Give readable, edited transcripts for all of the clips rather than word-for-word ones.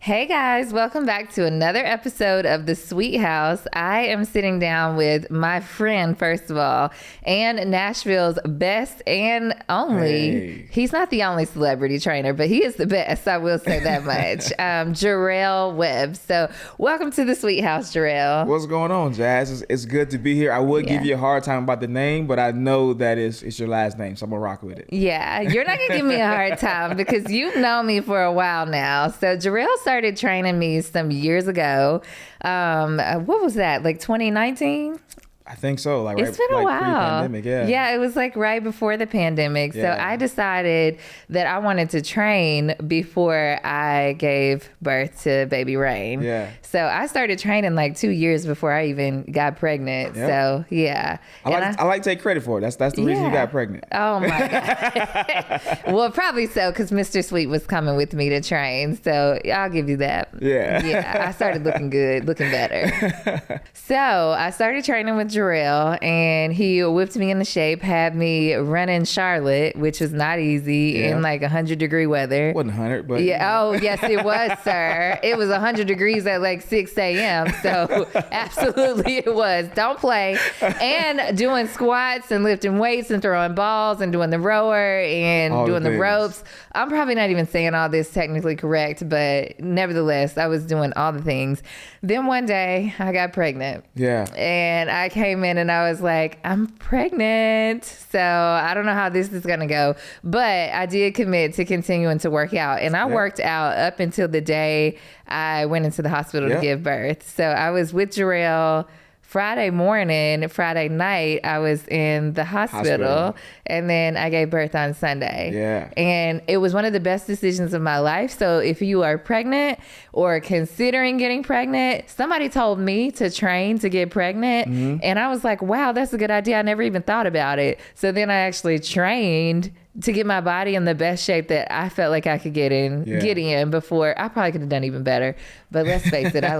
Hey guys, welcome back to another episode of The Sweet House. I am sitting down with my friend, first of all, and Nashville's best and only. Hey. He's not the only celebrity trainer, but he is the best, I will say that much. Gerrell Webb. So welcome to The Sweet House, Gerrell. What's going on, Jazz? It's good to be here. I would give you a hard time about the name, but I know that it's your last name, so I'm going to rock with it. Yeah, you're not going to give me a hard time because you've known me for a while now. So Gerrell started training me some years ago. What was that, like 2019? I think so. It's been a while. Pre-pandemic, yeah. Yeah, it was like right before the pandemic. Yeah. So I decided that I wanted to train before I gave birth to baby Rain. Yeah. So I started training like 2 years before I even got pregnant. Yep. So yeah. I like to take credit for it. That's the reason you got pregnant. Oh my God. Well, probably so, because Mr. Sweet was coming with me to train. So I'll give you that. Yeah. Yeah. I started looking good, looking better. So I started training with Gerrell, and he whipped me into shape, had me running Charlotte, which was not easy in like 100-degree weather. It wasn't 100, but Yeah. Oh, yes, it was, sir. It was 100 degrees at like 6 a.m. So absolutely it was. Don't play. And doing squats and lifting weights and throwing balls and doing the rower and All the doing the things. ropes. I'm probably not even saying all this technically correct, but nevertheless, I was doing all the things. Then one day I got pregnant. yeah. And I came in and I was like, I'm pregnant. So I don't know how this is going to go. But I did commit to continuing to work out. And I worked out up until the day I went into the hospital to give birth. So I was with Gerrell Friday morning. Friday night, I was in the hospital. And then I gave birth on Sunday. Yeah. And it was one of the best decisions of my life. So if you are pregnant or considering getting pregnant, somebody told me to train to get pregnant. And I was like, wow, that's a good idea. I never even thought about it. So then I actually trained to get my body in the best shape that I felt like I could get in before. I probably could have done even better. But let's face it, I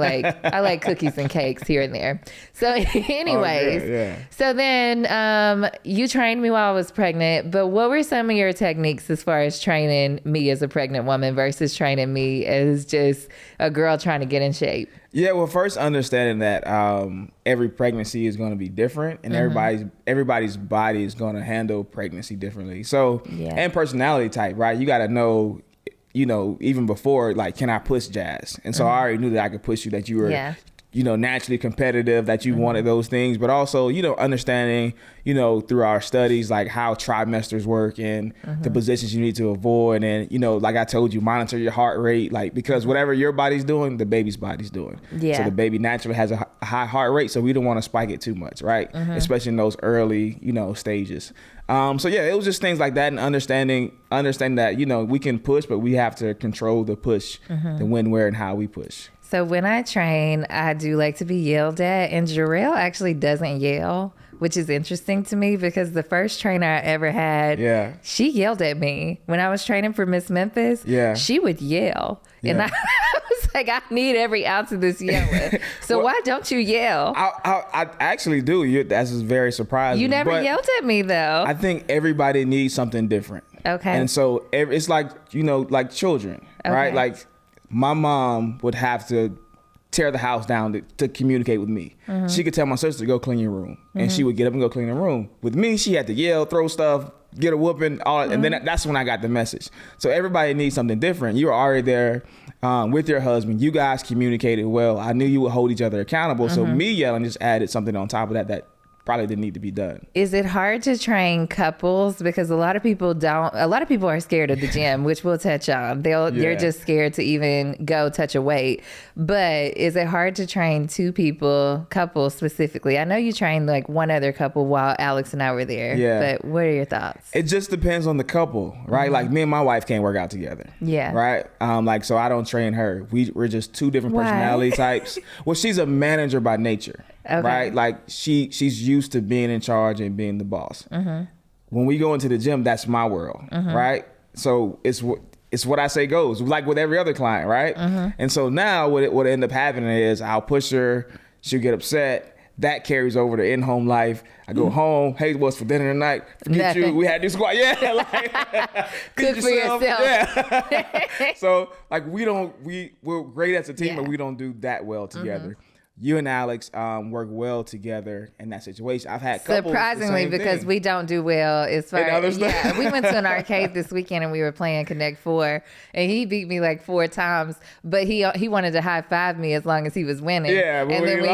like cookies and cakes here and there. So anyways, so then you trained me while I was pregnant, but what were some of your techniques as far as training me as a pregnant woman versus training me as just a girl trying to get in shape? Yeah, well, first understanding that every pregnancy is going to be different, and everybody's body is going to handle pregnancy differently. So, and personality type, right? You got to know, even before, like, can I push Jazz? And so I already knew that I could push you, that you were, naturally competitive, that you wanted those things, but also, understanding, through our studies, like how trimesters work and the positions you need to avoid. And, like I told you, monitor your heart rate, like, because whatever your body's doing, the baby's body's doing. Yeah. So the baby naturally has a high heart rate, so we don't want to spike it too much, right? Especially in those early, stages. It was just things like that, and understanding that, we can push, but we have to control the push, the when, where, and how we push. So when I train, I do like to be yelled at, and Gerrell actually doesn't yell, which is interesting to me because the first trainer I ever had, she yelled at me. When I was training for Miss Memphis, she would yell. And I was like, I need every ounce of this yelling. So why don't you yell? I actually do. That's just very surprising. You never yelled at me, though. I think everybody needs something different. Okay. And so it's like, like children, right? Like my mom would have to tear the house down to communicate with me. She could tell my sister to go clean your room, and she would get up and go clean the room. With me, she had to yell, throw stuff, get a whooping, and then that's when I got the message. So everybody needs something different. You were already there with your husband. You guys communicated well. I knew you would hold each other accountable. So me yelling just added something on top of that probably didn't need to be done. Is it hard to train couples? Because a lot of people are scared of the gym, which we'll touch on. They're just scared to even go touch a weight. But is it hard to train two people, couples specifically? I know you trained like one other couple while Alex and I were there. Yeah. But what are your thoughts? It just depends on the couple, right? Like me and my wife can't work out together. Yeah. Right? So I don't train her. We're just two different personality types. Well, she's a manager by nature. Okay. Right? Like she's used to being in charge and being the boss. When we go into the gym, that's my world, right? So it's what I say goes, like with every other client, right? And so now what end up happening is I'll push her, she'll get upset, that carries over to in-home life. I go home. Hey, what's for dinner tonight? Forget you. We had this squad. Yeah, like cook for yourself. Yeah. So like we're great as a team, but we don't do that well together. You and Alex work well together in that situation. I've had couples surprisingly because we don't do well as far as we went to an arcade this weekend and we were playing Connect 4 and he beat me like 4 times, but he wanted to high five me as long as he was winning. Yeah, but and then we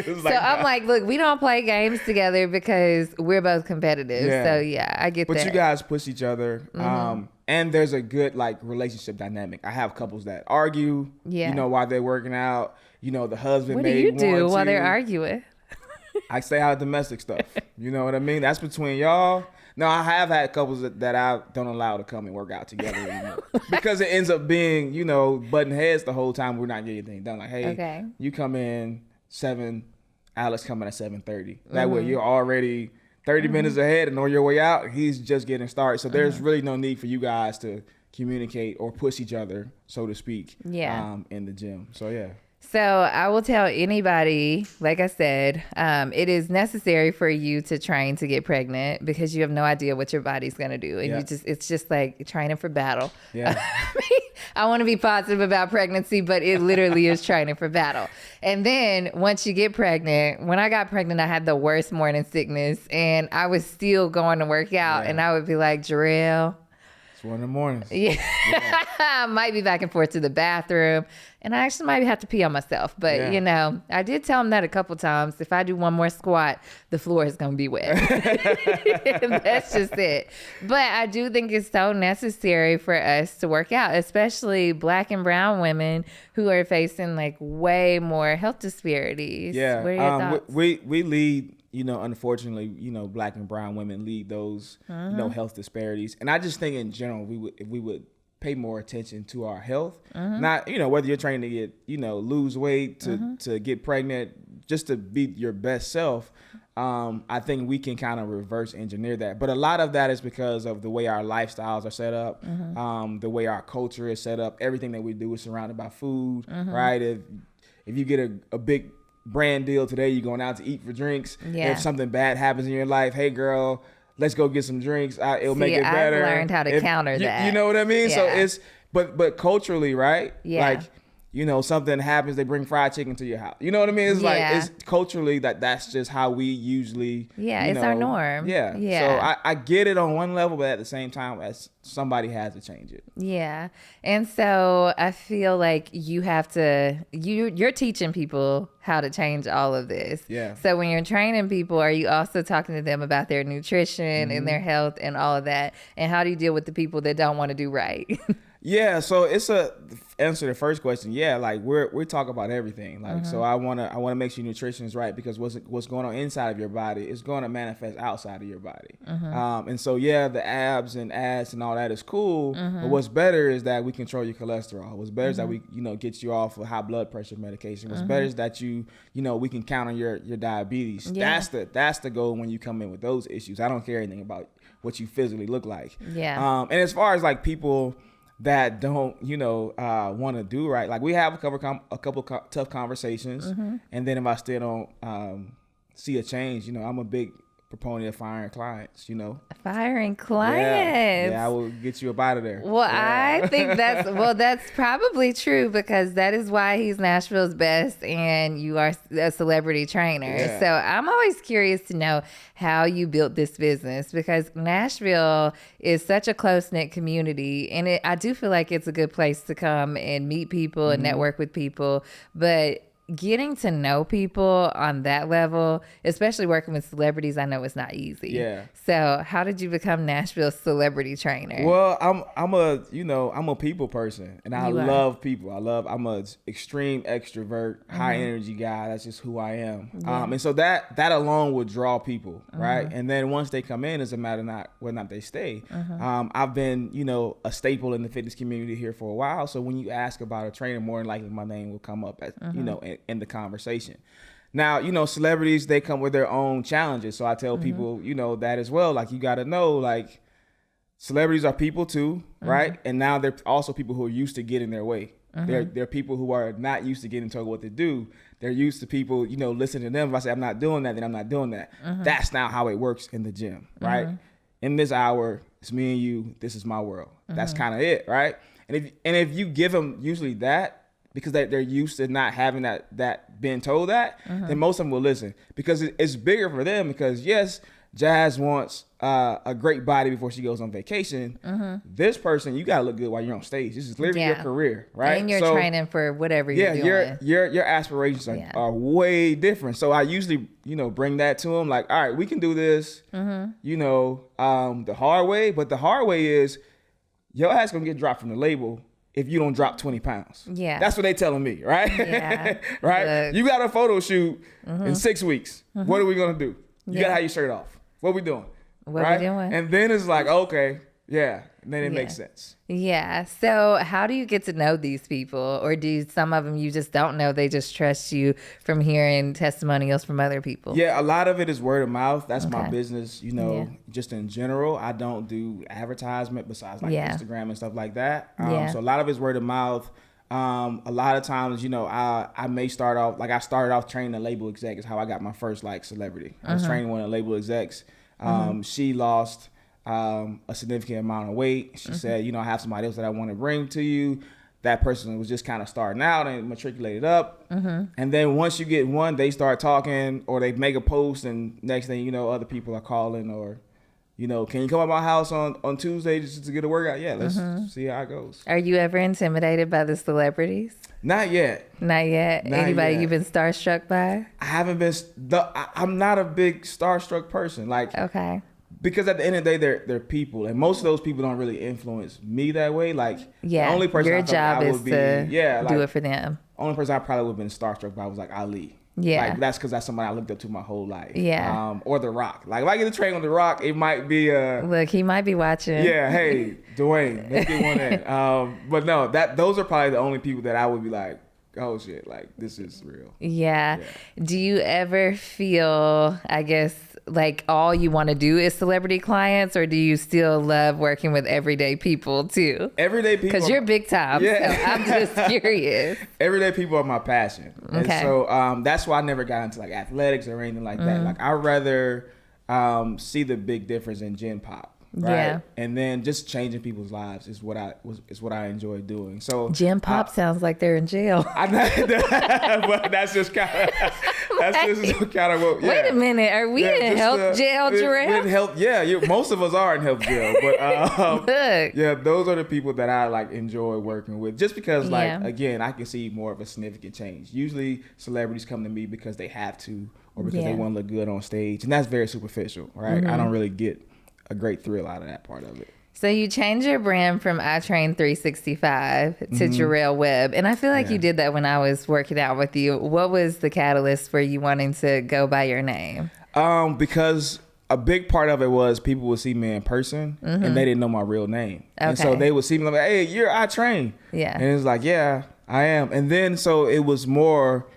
was so I'm like, look, we don't play games together because we're both competitive. Yeah. So yeah, I get that. But you guys push each other. And there's a good like relationship dynamic. I have couples that argue, while they're working out. The husband. What do you do while they're arguing? I stay out of domestic stuff. You know what I mean? That's between y'all. No, I have had couples that I don't allow to come and work out together anymore because it ends up being, butting heads the whole time. We're not getting anything done. Like, hey, you come in 7, Alex coming at 7:30. That way you're already 30 minutes ahead and on your way out. He's just getting started. So there's really no need for you guys to communicate or push each other, so to speak, in the gym. So, yeah. So I will tell anybody, like I said, it is necessary for you to train to get pregnant because you have no idea what your body's going to do. And it's just like training for battle. Yeah. I want to be positive about pregnancy, but it literally is training for battle. And then once you get pregnant, when I got pregnant, I had the worst morning sickness and I was still going to work out and I would be like, Gerrell. It's 1 in the morning. Yeah. I might be back and forth to the bathroom and I actually might have to pee on myself. But, I did tell him that a couple times. If I do one more squat, the floor is going to be wet. That's just it. But I do think it's so necessary for us to work out, especially Black and brown women who are facing like way more health disparities. Yeah. What are your thoughts? We lead. Unfortunately, Black and brown women lead those, health disparities. And I just think in general, if we would pay more attention to our health, not, whether you're trying to get, lose weight, to get pregnant, just to be your best self. I think we can kind of reverse engineer that. But a lot of that is because of the way our lifestyles are set up, the way our culture is set up. Everything that we do is surrounded by food, right? If you get a big brand deal today, you're going out to eat for drinks. If something bad happens in your life, hey girl, let's go get some drinks. It'll make it better. I've learned how to counter that. You know what I mean? So it's but culturally, right? Like, something happens, they bring fried chicken to your house. You know what I mean? It's like it's culturally that's just how we usually it's our norm. Yeah. So I get it on one level, but at the same time, as somebody has to change it. Yeah. And so I feel like you have to you're teaching people how to change all of this. Yeah. So when you're training people, are you also talking to them about their nutrition and their health and all of that? And how do you deal with the people that don't want to do right? Yeah, so it's answer the first question. Yeah, like we talk about everything. Like so I wanna make sure your nutrition is right because what's going on inside of your body is going to manifest outside of your body. And so the abs and ass and all that is cool. But what's better is that we control your cholesterol. What's better is that we get you off of high blood pressure medication. What's better is that we can count on your diabetes. Yeah. That's the goal when you come in with those issues. I don't care anything about what you physically look like. Yeah. And as far as like people that don't, want to do right. Like we have a couple tough conversations, and then if I still don't see a change, I'm a big proponent of firing clients. Firing clients. Yeah, I will get you up out of there. Well, I think that's probably true because that is why he's Nashville's best, and you are a celebrity trainer. Yeah. So I'm always curious to know how you built this business because Nashville is such a close-knit community, and I do feel like it's a good place to come and meet people and network with people, but getting to know people on that level, especially working with celebrities, I know it's not easy. Yeah. So how did you become Nashville's celebrity trainer? Well, I'm a people person and I love people. I'm a extreme extrovert, high energy guy. That's just who I am. Yeah. And so that alone would draw people, right? And then once they come in, it's a matter of whether or not they stay. I've been, a staple in the fitness community here for a while. So when you ask about a trainer, more than likely my name will come up as, in the conversation. Now, celebrities, they come with their own challenges. So I tell people, that as well. Like, you got to know, like, celebrities are people too, right? And now they're also people who are used to getting their way. They're people who are not used to getting told what to do. They're used to people, listening to them. If I say I'm not doing that, then I'm not doing that. That's now how it works in the gym, right? In this hour, it's me and you. This is my world. That's kind of it, right? And if you give them usually that, because they're used to not having that being told that, then most of them will listen, because it's bigger for them. Because yes, Jazz wants a great body before she goes on vacation. This person, you gotta look good while you're on stage. This is literally your career, right? And you're training for whatever you're doing. Your aspirations are way different. So I usually, bring that to them. Like, all right, we can do this, the hard way. But the hard way is your ass gonna get dropped from the label if you don't drop 20 pounds. Yeah. That's what they telling me, right? Yeah. Right? You got a photo shoot in 6 weeks. What are we gonna do? You gotta have your shirt off. What we doing? What we doing? And then it's like, okay, yeah. And then it makes sense. Yeah. So how do you get to know these people? Or do some of them you just don't know? They just trust you from hearing testimonials from other people? Yeah, a lot of it is word of mouth. That's my business, just in general. I don't do advertisement besides like Instagram and stuff like that. So a lot of it's word of mouth. A lot of times, I may start off, like I started off training a label exec is how I got my first like celebrity. I was training one of the label execs. She lost a significant amount of weight. She said, I have somebody else that I want to bring to you. That person was just kind of starting out and matriculated up. And then once you get one, they start talking or they make a post, and next thing you know, other people are calling or, can you come up my house on Tuesday just to get a workout? Yeah, let's see how it goes. Are you ever intimidated by the celebrities? Not yet. Not yet? Anybody you've been starstruck by? I haven't been. I'm not a big starstruck person. Like, okay. Because at the end of the day, they're people, and most of those people don't really influence me that way. Like, the only person your I job I is would be, to do it for them. Only person I probably would have been starstruck by was like Ali. Yeah. Like, that's because that's somebody I looked up to my whole life. Yeah. Or The Rock. Like, if I get to train with The Rock, it might be look, he might be watching. Yeah, hey, Dwayne, let's get one in. But no, those are probably the only people that I would be like, oh shit, like this is real. Yeah. Do you ever feel, I guess, like all you want to do is celebrity clients, or do you still love working with everyday people too? Everyday people. Because you're big time. Yeah. So I'm just curious. Everyday people are my passion. Okay. And so that's why I never got into like athletics or anything like that. Like I'd rather see the big difference in Gen Pop. Right? Yeah. And then just changing people's lives is what I enjoy doing. So Gen Pop sounds like they're in jail. But that's just kind of what. Yeah. Wait a minute, are we in health jail, Gerrell? In health, most of us are in health jail. But Look. those are the people that I like enjoy working with, just because again, I can see more of a significant change. Usually, celebrities come to me because they have to, or because they want to look good on stage, and that's very superficial, right? I don't really get a great thrill out of that part of it. So you changed your brand from I Train 365 to Gerrell Webb. And I feel like you did that when I was working out with you. What was the catalyst for you wanting to go by your name? Because a big part of it was people would see me in person and they didn't know my real name. Okay. And so they would see me like, hey, you're I Train. Yeah. And it was like, yeah, I am. And then so it was more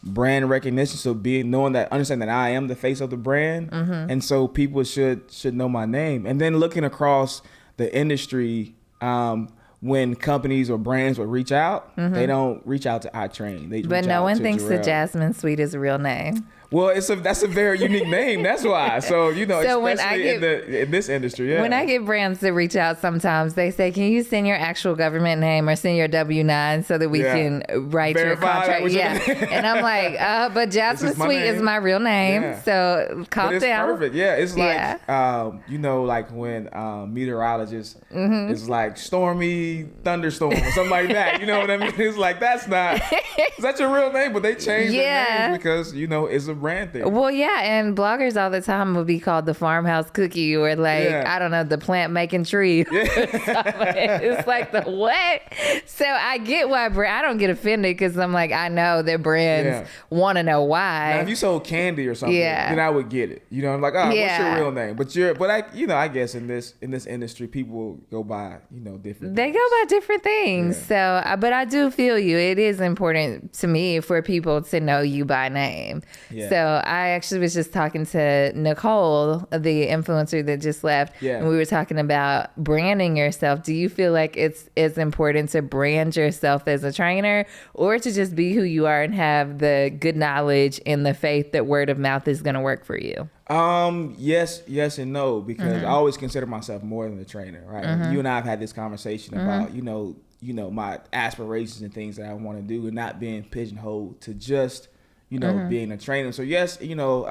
brand recognition, so understand that I am the face of the brand, and so people should know my name. And then looking across the industry, when companies or brands would reach out, they don't reach out to I Train. But no one thinks that Jasmine Sweet is a real name. Well, that's a very unique name. That's why. So, so especially in this industry. Yeah. When I get brands that reach out, sometimes they say, can you send your actual government name or send your W-9 so that we can write verify your contract? And I'm like, but Jasmine Sweet is my real name. Yeah. So calm down. It's perfect. Yeah. It's like, like when meteorologists is like stormy thunderstorm or something like that. You know what I mean? It's like, that's your real name, but they changed their name because, it's a brand thing. Well, yeah, and bloggers all the time will be called the farmhouse cookie or I don't know, the plant making tree. It's like the what? So I get why I don't get offended because I'm like, I know their brands want to know why. Now, if you sold candy or something, then I would get it. I'm like, what's your real name? But I guess in this industry, people go by different. They go by different things. So, but I do feel you. It is important to me for people to know you by name. Yeah. So I actually was just talking to Nicole, the influencer that just left, and we were talking about branding yourself. Do you feel like it's as important to brand yourself as a trainer, or to just be who you are and have the good knowledge and the faith that word of mouth is going to work for you? Yes and no, because I always consider myself more than a trainer, right? You and I have had this conversation about, you know, my aspirations and things that I want to do, and not being pigeonholed to just, you know, being a trainer. So yes, you know,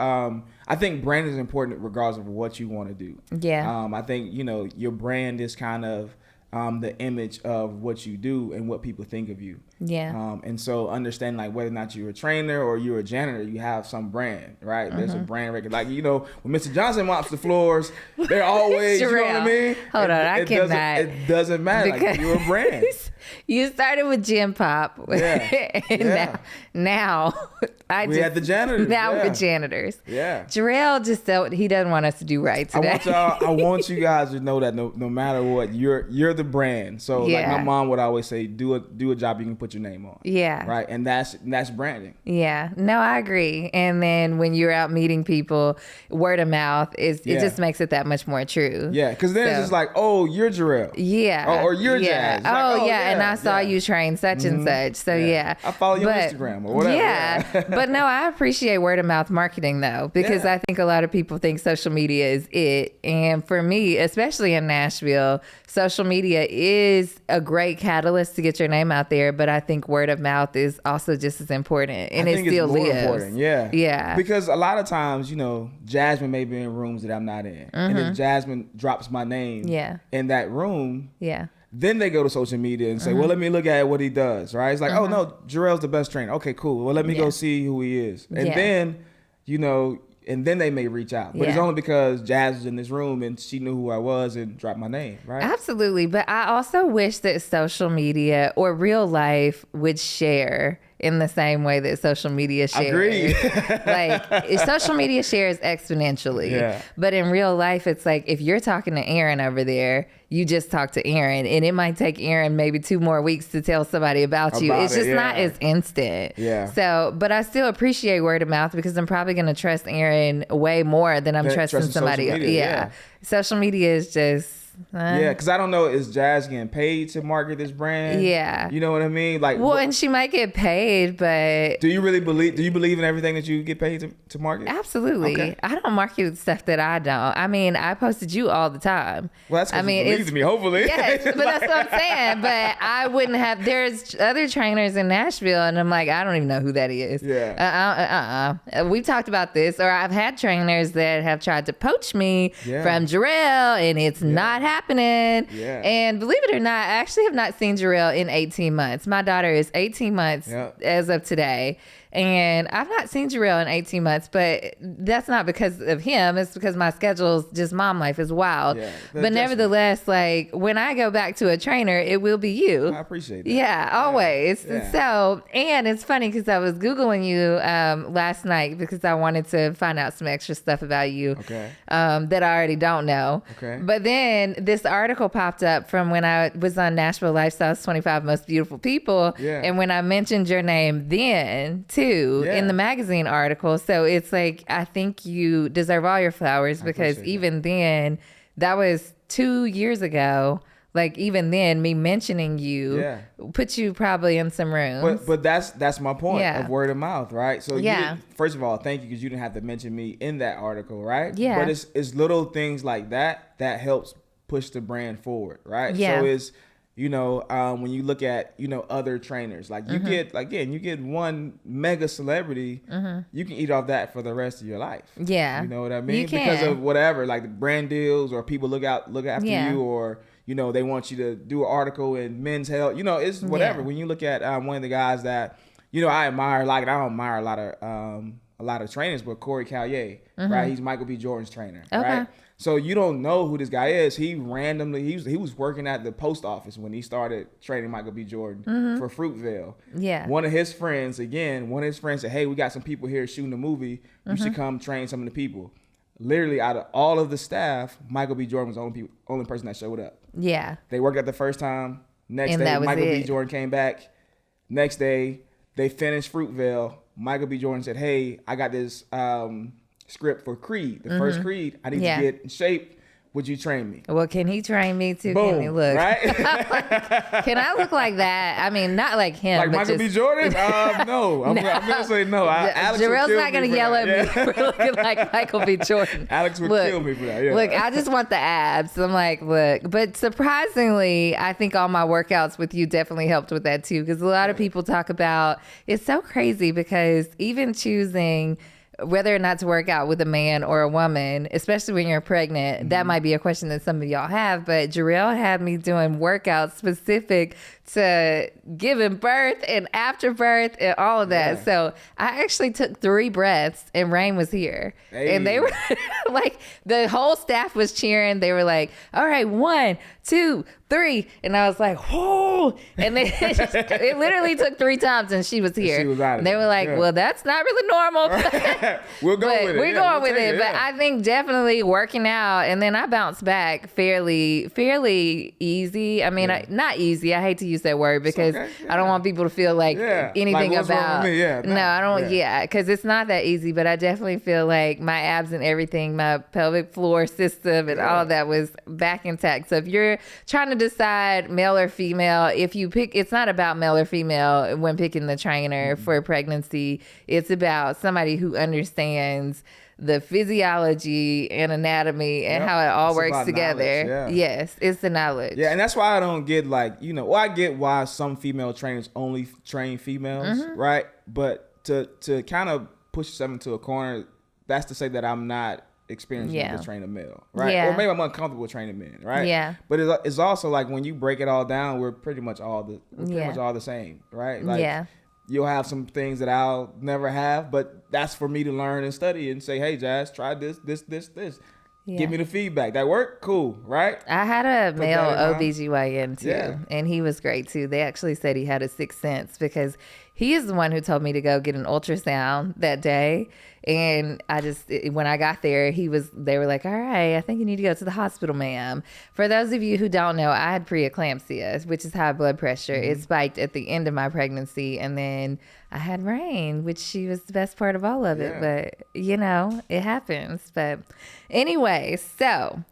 I think brand is important regardless of what you want to do. Yeah. I think, you know, your brand is kind of the image of what you do and what people think of you. Yeah. And so understanding like whether or not you're a trainer or you're a janitor, you have some brand, right? There's a brand record. Like, you know, when Mr. Johnson mops the floors, they're always, you know what I mean? Hold on, I cannot. It doesn't matter. Like, you're a brand. You started with Gym Pop. And now we had the janitors. Now we're janitors. Yeah. Gerrell just said he doesn't want us to do right today. I want you guys to know that no matter what, you're the brand. So like my mom would always say, do a job you can put your name on. Yeah. Right. And that's branding. Yeah. No, I agree. And then when you're out meeting people, word of mouth it just makes it that much more true. Yeah. Because then it's just like, oh, you're Gerrell. Yeah. Or you're Jazz. Like, and I saw you train such and such. So I follow you on Instagram or whatever. Yeah. But no, I appreciate word of mouth marketing though, because I think a lot of people think social media is it. And for me, especially in Nashville, social media is a great catalyst to get your name out there. But I think word of mouth is also just as important, and it still lives. Important. Yeah. Yeah. Because a lot of times, you know, Jasmine may be in rooms that I'm not in. And if Jasmine drops my name in that room, then they go to social media and say, well, let me look at what he does, right? It's like, oh, no, Gerrell's the best trainer. Okay, cool. Well, let me go see who he is. And then, you know, and then they may reach out. But it's only because Jazz was in this room and she knew who I was and dropped my name, right? Absolutely. But I also wish that social media or real life would share in the same way that social media shares. Agreed. Like, social media shares exponentially. Yeah. But in real life, it's like if you're talking to Aaron over there, you just talk to Aaron, and it might take Aaron maybe 2 more weeks to tell somebody about you. It's just not as instant. Yeah. So, but I still appreciate word of mouth because I'm probably going to trust Aaron way more than I'm trusting somebody else. Yeah. Social media is just... because I don't know, is Jazz getting paid to market this brand? Yeah. You know what I mean? Like, well, and she might get paid, but do you believe in everything that you get paid to market? Absolutely. Okay. I don't market stuff that I don't. I mean, I posted you all the time. Well, that's because you believe in me, hopefully. Yes, but that's what I'm saying. But I wouldn't have, there's other trainers in Nashville, and I'm like, I don't even know who that is. Yeah. We've talked about this, or I've had trainers that have tried to poach me from Gerrell, and it's not happening. Yeah. And believe it or not, I actually have not seen Gerrell in 18 months. My daughter is 18 months as of today. And I've not seen Gerrell in 18 months, but that's not because of him. It's because my schedule's just mom life is wild. Yeah, but nevertheless, like when I go back to a trainer, it will be you. I appreciate that. Yeah, always. Yeah. So, and it's funny because I was Googling you last night because I wanted to find out some extra stuff about you that I already don't know. Okay. But then this article popped up from when I was on Nashville Lifestyle's 25 Most Beautiful People. Yeah. And when I mentioned your name then, too, in the magazine article. So it's like, I think you deserve all your flowers because even then, that was 2 years ago. Like even then, me mentioning you put you probably in some rooms. But that's my point of word of mouth, right? So first of all, thank you because you didn't have to mention me in that article, right? Yeah. But it's little things like that helps push the brand forward, right? Yeah. So it's, you know, when you look at, you know, other trainers, like you get, like, again, you get one mega celebrity, you can eat off that for the rest of your life. Yeah. You know what I mean? Because of whatever, like the brand deals or people look after you, or, you know, they want you to do an article in Men's Health, you know, it's whatever. When you look at one of the guys that, you know, I admire, like, I don't admire a lot of trainers, but Corey Callier, right? He's Michael B. Jordan's trainer, right? So you don't know who this guy is. He randomly, he was working at the post office when he started training Michael B. Jordan for Fruitvale. Yeah. One of his friends said, hey, we got some people here shooting a movie. You should come train some of the people. Literally out of all of the staff, Michael B. Jordan was the only person that showed up. Yeah. They worked out the first time. Next day, Michael B. Jordan came back. Next day, they finished Fruitvale. Michael B. Jordan said, hey, I got this script for Creed, the first Creed. I need to get in shape. Would you train me? Well, can he train me too? Boom, can he look? Right? Can I look like that? I mean, not like him. Like but Michael B. Jordan? No. I'm going to say no. Alex Jarrell's would not going to yell at me for looking like Michael B. Jordan. Alex would kill me for that. Yeah. Look, I just want the abs. I'm like, look. But surprisingly, I think all my workouts with you definitely helped with that too. Because a lot of people talk about, it's so crazy because even choosing whether or not to work out with a man or a woman, especially when you're pregnant, that might be a question that some of y'all have. But Gerrell had me doing workouts specific to giving birth and after birth and all of that. Yeah. So I actually took 3 breaths and Rain was here. Hey. And they were like, the whole staff was cheering. They were like, all right, 1, 2, 3. And I was like, whoa. And then it literally took 3 times and she was here. She was out of they were like, well, that's not really normal. We'll go with it. We're going with it. But I think definitely working out, and then I bounced back fairly easy. I mean, not easy. I hate to use that word because I don't want people to feel like anything like, about. No, I don't. Yeah, because it's not that easy. But I definitely feel like my abs and everything, my pelvic floor system, and all of that was back intact. So if you're trying to decide male or female, if you pick, it's not about male or female when picking the trainer for pregnancy. It's about somebody who understands the physiology and anatomy and how it all works together. Yes, it's the knowledge. Yeah, and that's why I don't get like, well, I get why some female trainers only train females, right? But to kind of push yourself into a corner, that's to say that I'm not experienced enough to train a male, right? Or maybe I'm uncomfortable training men, right? Yeah. But it's also like when you break it all down, we're pretty much all the same, right? Like, you'll have some things that I'll never have, but that's for me to learn and study and say, hey, Jazz, try this. Yeah. Give me the feedback. That worked? Cool, right? I had a male OBGYN too, and he was great too. They actually said he had a sixth sense because he is the one who told me to go get an ultrasound that day. And when I got there, they were like, all right, I think you need to go to the hospital, ma'am. For those of you who don't know, I had preeclampsia, which is high blood pressure. It spiked at the end of my pregnancy. And then I had Rain, which she was the best part of all of it. But, it happens. But anyway, so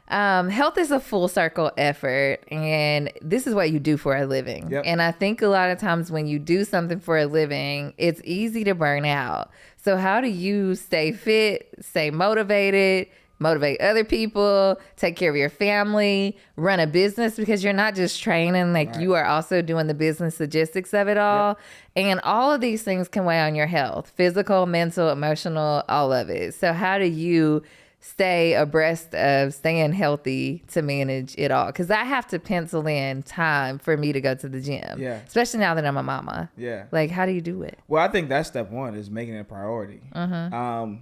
health is a full circle effort, and this is what you do for a living. Yep. And I think a lot of times when you do something for a living, it's easy to burn out. So how do you stay fit, stay motivated, motivate other people, take care of your family, run a business, because you're not just training, you are also doing the business logistics of it all. Yep. And all of these things can weigh on your health, physical, mental, emotional, all of it. So how do you stay abreast of staying healthy to manage it all? Because I have to pencil in time for me to go to the gym, especially now that I'm a mama. Like, how do you do it? Well, I think that's step one, is making it a priority.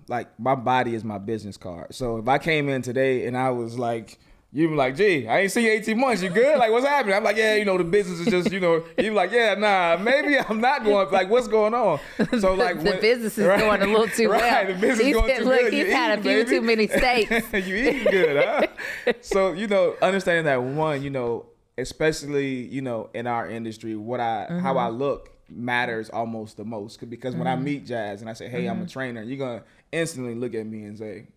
Like, my body is my business card. So if I came in today and I was like, you be like, gee, I ain't seen you 18 months. You good? Like, what's happening? I'm like, yeah, the business is just, you be like, yeah, nah, maybe I'm not going. Like, what's going on? So, like, the business is going a little too well. Right, the business is going too good. He's had a few too many steaks. You eating good, huh? So, understanding that one, especially, in our industry, how I look matters almost the most. Because when I meet Jazz and I say, hey, I'm a trainer, you're going to instantly look at me and say,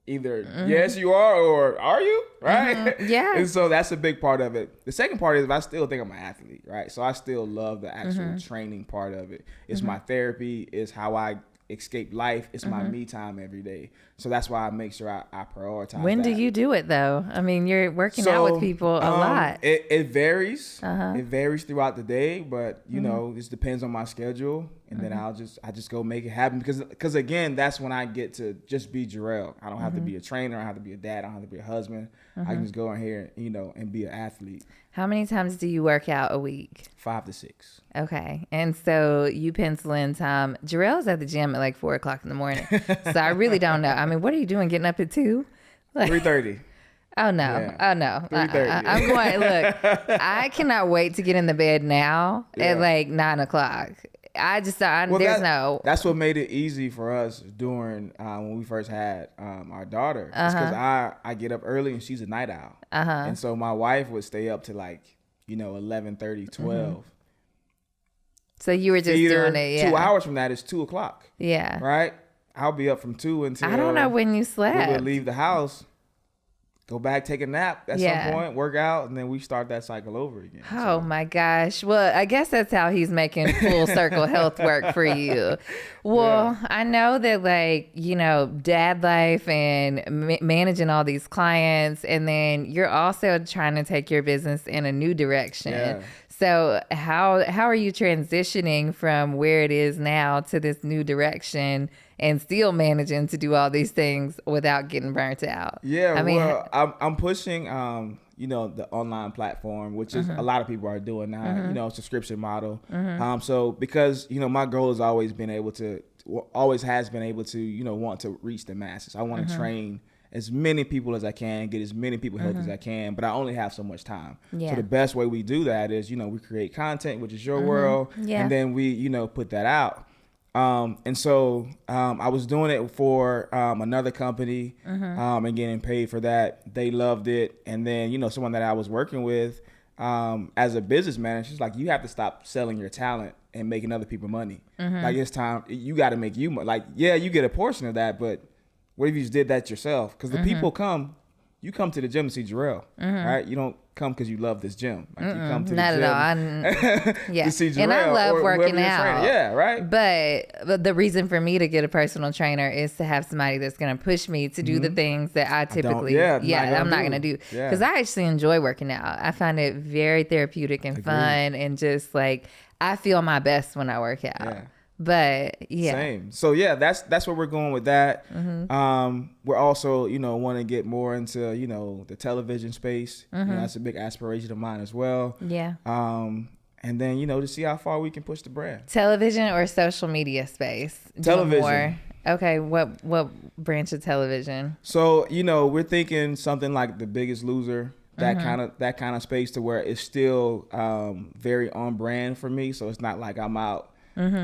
either yes you are, or are you, right? Yeah. And so that's a big part of it. The second part is I still think I'm an athlete, right? So I still love the actual training part of it. It's my therapy, it's how I escape life, it's my me time every day. So that's why I make sure I prioritize When do you do it though? I mean, you're working out with people a lot. It varies. It varies throughout the day, but this depends on my schedule. And then I just go make it happen because again, that's when I get to just be Gerrell. I don't have to be a trainer. I don't have to be a dad. I don't have to be a husband. I can just go in here, and be an athlete. How many times do you work out a week? 5 to 6. Okay. And so you pencil in time. Jarrell's at the gym at like 4:00 in the morning. So I really don't know. I mean, what are you doing getting up at 2? 3:30. Oh no. Yeah. Oh no. 3:30. I'm going, look, I cannot wait to get in the bed now at like 9:00. That's what made it easy for us during when we first had our daughter. It's because I get up early and she's a night owl. And so my wife would stay up to 11:30, 12. So you were just doing it, yeah. 2 hours from that is 2:00. Yeah. Right? I'll be up from 2 until... I don't know when you slept. We would leave the house, go back, take a nap at some point, work out, and then we start that cycle over again. Oh my gosh. Well, I guess that's how he's making full circle health work for you. Well, I know that like, you know, dad life and managing all these clients, and then you're also trying to take your business in a new direction. Yeah. So how are you transitioning from where it is now to this new direction and still managing to do all these things without getting burnt out? Yeah, I mean, well, I'm pushing, you know, the online platform, which is a lot of people are doing now, you know, subscription model. So because, you know, my goal has always has been able to, you know, want to reach the masses. I want to train as many people as I can, get as many people healthy as I can, but I only have so much time. So the best way we do that is, you know, we create content, which is your world, and then we, you know, put that out. And so I was doing it for another company and getting paid for that. They loved it. And then, you know, someone that I was working with as a business manager, she's like, you have to stop selling your talent and making other people money. Like, it's time. You got to make you money. Like, yeah, you get a portion of that, but what if you just did that yourself? Because the people you come to the gym to see Gerrell, right? You don't come because you love this gym. Like, you come to Not the gym at all. to see Gerrell. And I love working out. Yeah, right. But the reason for me to get a personal trainer is to have somebody that's going to push me to do the things that I typically, I'm not going to do. Because I actually enjoy working out. I find it very therapeutic and fun, and just like, I feel my best when I work out. Yeah. But same. So that's where we're going with that. We're also, you know, want to get more into, you know, the television space. You know, that's a big aspiration of mine as well. Yeah. And then, you know, to see how far we can push the brand. Television or social media space? Television. Okay. What branch of television? So, you know, we're thinking something like The Biggest Loser. That kind of space, to where it's still very on brand for me. So it's not like I'm out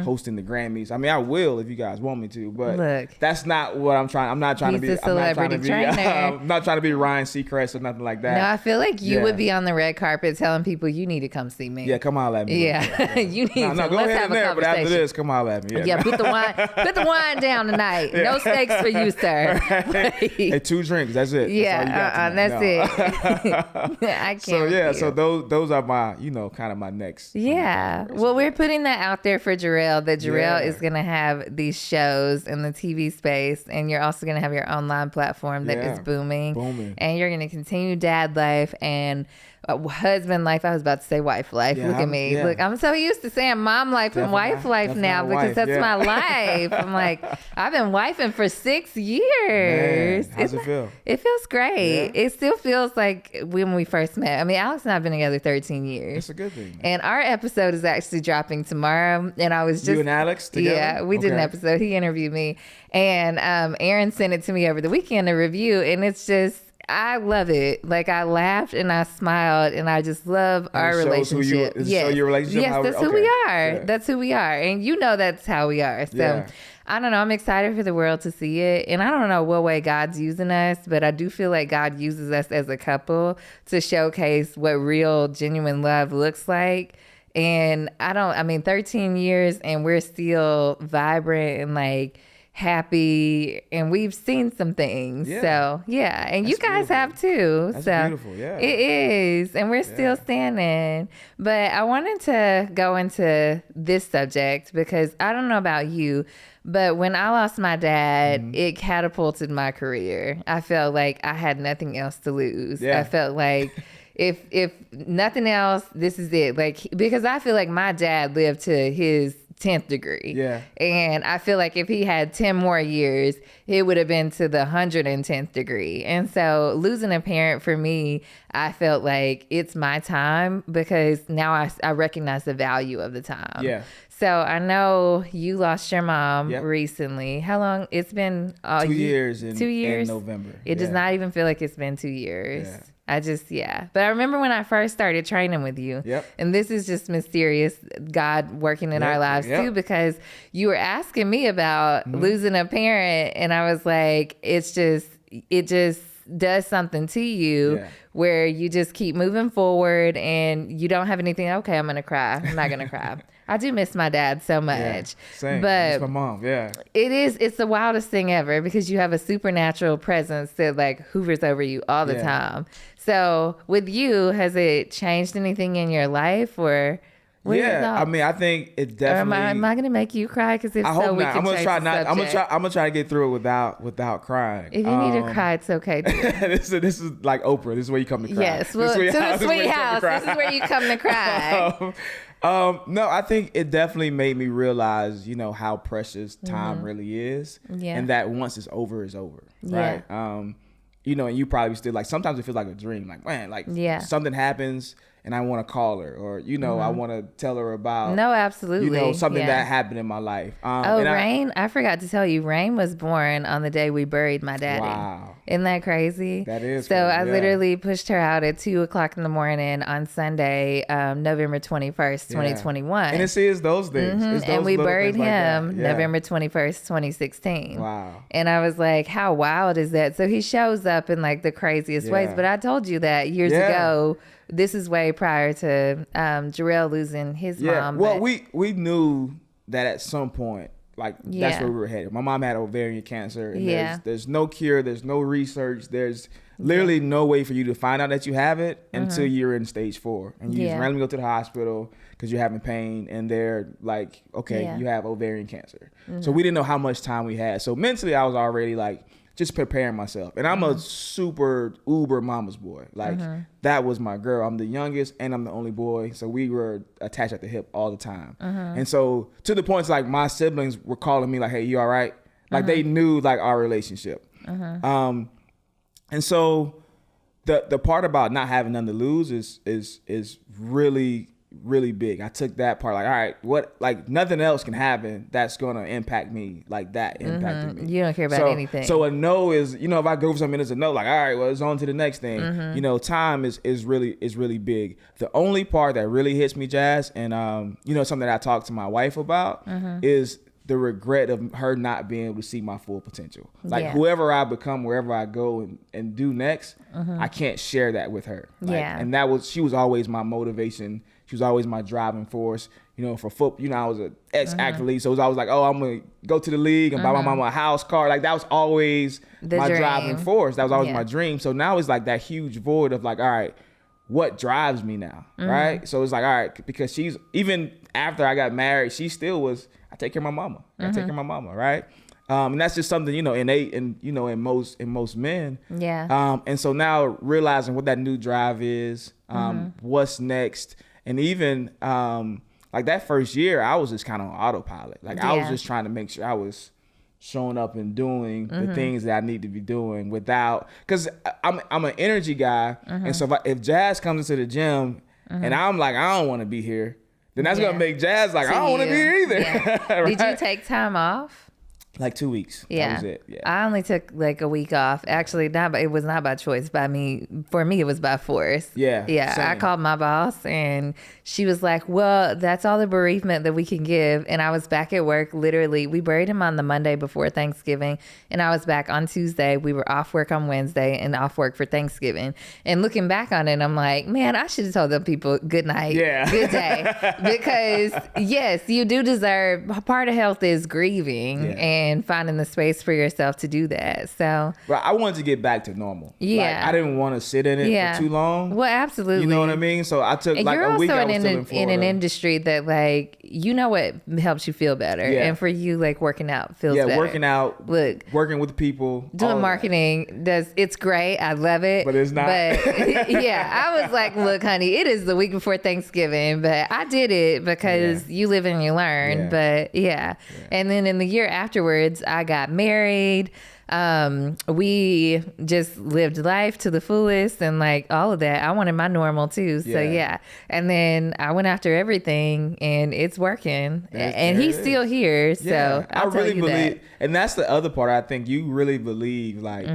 hosting the Grammys. I mean, I will if you guys want me to, but that's not what I'm trying. I'm not trying to be. I'm not trying to be Ryan Seacrest or nothing like that. No, I feel like you would be on the red carpet telling people you need to come see me. Yeah, come holler at me. Yeah, you need to. No, go Let's ahead have and a there, but conversation. after this, come holler at me. Yeah, put the wine down tonight. No steaks for you, sir. Hey, 2 drinks. That's it. Yeah, that's it. I can't. So those are my, you know, kind of my next. Yeah. Well, we're putting that out there for Gerrell. That Gerrell is going to have these shows in the TV space, and you're also going to have your online platform that is booming. And you're going to continue dad life and husband life. I was about to say wife life. Look at me. Look, I'm so used to saying mom life and wife life now because that's my life. I'm like, I've been wifing for 6 years. Man, how's it feel? It feels great. It still feels like when we first met. I mean, Alex and I have been together 13 years. It's a good thing. And our episode is actually dropping tomorrow. And I was just... You and Alex together? Yeah, we did an episode. He interviewed me. And Aaron sent it to me over the weekend to review. And it's just... I love it. Like, I laughed and I smiled, and I just love our relationship. Yes, your relationship. Yes, that's who we are. Yeah. That's who we are, and you know that's how we are. So, I don't know. I'm excited for the world to see it, and I don't know what way God's using us, but I do feel like God uses us as a couple to showcase what real, genuine love looks like. And 13 years, and we're still vibrant and like happy, and we've seen some things. So and you guys have too. That's so beautiful. Yeah, it is, and we're still standing. But I wanted to go into this subject because I don't know about you, but when I lost my dad, it catapulted my career. I felt like I had nothing else to lose. I felt like if nothing else, this is it. Like, because I feel like my dad lived to his 10th degree. Yeah. And I feel like if he had 10 more years, it would have been to the 110th degree. And so losing a parent for me, I felt like it's my time because now I recognize the value of the time. Yeah. So I know you lost your mom recently. How long? It's been 2 years. 2 years. In November. It does not even feel like it's been 2 years. Yeah. But I remember when I first started training with you, and this is just mysterious, God working in our lives too, because you were asking me about losing a parent, and I was like, it just does something to you where you just keep moving forward and you don't have anything. Okay, I'm going to cry. I'm not going to cry. I do miss my dad so much. Yeah, same. But I miss my mom. Yeah. It's the wildest thing ever because you have a supernatural presence that like hovers over you all the time. So with you, has it changed anything in your life or? I mean, I think it definitely. Am I gonna make you cry? Because if I so, hope we not. can I'm gonna try not. I'm gonna try to get through it without crying. If you need to cry, it's okay. This is like Oprah. This is where you come to cry. Yes, well, to the sweet house. This is where you come to cry. No, I think it definitely made me realize, how precious time really is, and that once it's over, it's over. Right. And you probably still like sometimes it feels like a dream. Like man, like something happens. And I want to call her, or I want to tell her about. No, absolutely. Something that happened in my life. Rain! I forgot to tell you, Rain was born on the day we buried my daddy. Wow, isn't that crazy? That is. So I literally pushed her out at 2:00 in the morning on Sunday, November 21st, 2021. And it's those things. It's those and we buried him like November 21st, 2016. Wow. And I was like, how wild is that? So he shows up in like the craziest ways. But I told you that years ago. This is way prior to Gerrell losing his mom. Well, we knew that at some point, like that's where we were headed. My mom had ovarian cancer. And there's no cure. There's no research. There's literally no way for you to find out that you have it until you're in stage 4. And you just randomly go to the hospital because you're having pain. And they're like, okay, you have ovarian cancer. So we didn't know how much time we had. So mentally, I was already like, just preparing myself. And I'm a super uber mama's boy. Like that was my girl. I'm the youngest and I'm the only boy. So we were attached at the hip all the time. And so to the point, like my siblings were calling me like, hey, you all right? Like they knew like our relationship. And so the part about not having none to lose is really big. I took that part like, all right, what, like nothing else can happen that's going to impact me like that impacted me. You don't care about anything. So a no is, if I go for something, it's a no, like, all right, well, it's on to the next thing. Time is really big. The only part that really hits me, Jazz, and, something that I talked to my wife about is the regret of her not being able to see my full potential. Like whoever I become, wherever I go and do next, I can't share that with her. Like, and she was always my motivation. She was always my driving force, for football. I was an ex-athlete, so it was always like, oh, I'm going to go to the league and buy my mama a house, car. Like, that was always my driving force. That was always my dream. So now it's like that huge void of like, all right, what drives me now, right? So it's like, all right, because she's, even after I got married, she still was, I take care of my mama. I take care of my mama, right? And that's just something, innate in most men. Yeah. And so now realizing what that new drive is, what's next. And even like that first year, I was just kind of on autopilot. Like I was just trying to make sure I was showing up and doing the things that I need to be doing without, because I'm an energy guy. And so if Jazz comes into the gym and I'm like, I don't want to be here, then that's going to make Jazz like, I don't want to be here either. Right? Did you take time off? Like 2 weeks. Yeah. That was it. Yeah. I only took like a week off. Actually, it was not by choice. For me, it was by force. Yeah. Yeah. Same. I called my boss and she was like, well, that's all the bereavement that we can give. And I was back at work. Literally, we buried him on the Monday before Thanksgiving. And I was back on Tuesday. We were off work on Wednesday and off work for Thanksgiving. And looking back on it, I'm like, man, I should have told them people good night. Yeah. Good day. Because yes, you do deserve, part of health is grieving and finding the space for yourself to do that. So I wanted to get back to normal. Yeah. Like, I didn't want to sit in it for too long. Well, absolutely. You know what I mean? So I took like a week. I was still in Florida. In an industry that like, what helps you feel better. Yeah. And for you, like working out feels better. Yeah, working out. Look, working with people. Doing marketing it's great. I love it. But it's not. But yeah, I was like, look, honey, it is the week before Thanksgiving, but I did it because you live and you learn. Yeah. But and then in the year afterwards, I got married. We just lived life to the fullest and like all of that. I wanted my normal too. So and then I went after everything and it's working. And he's still here. So I really believe, and that's the other part. I think you really believe like,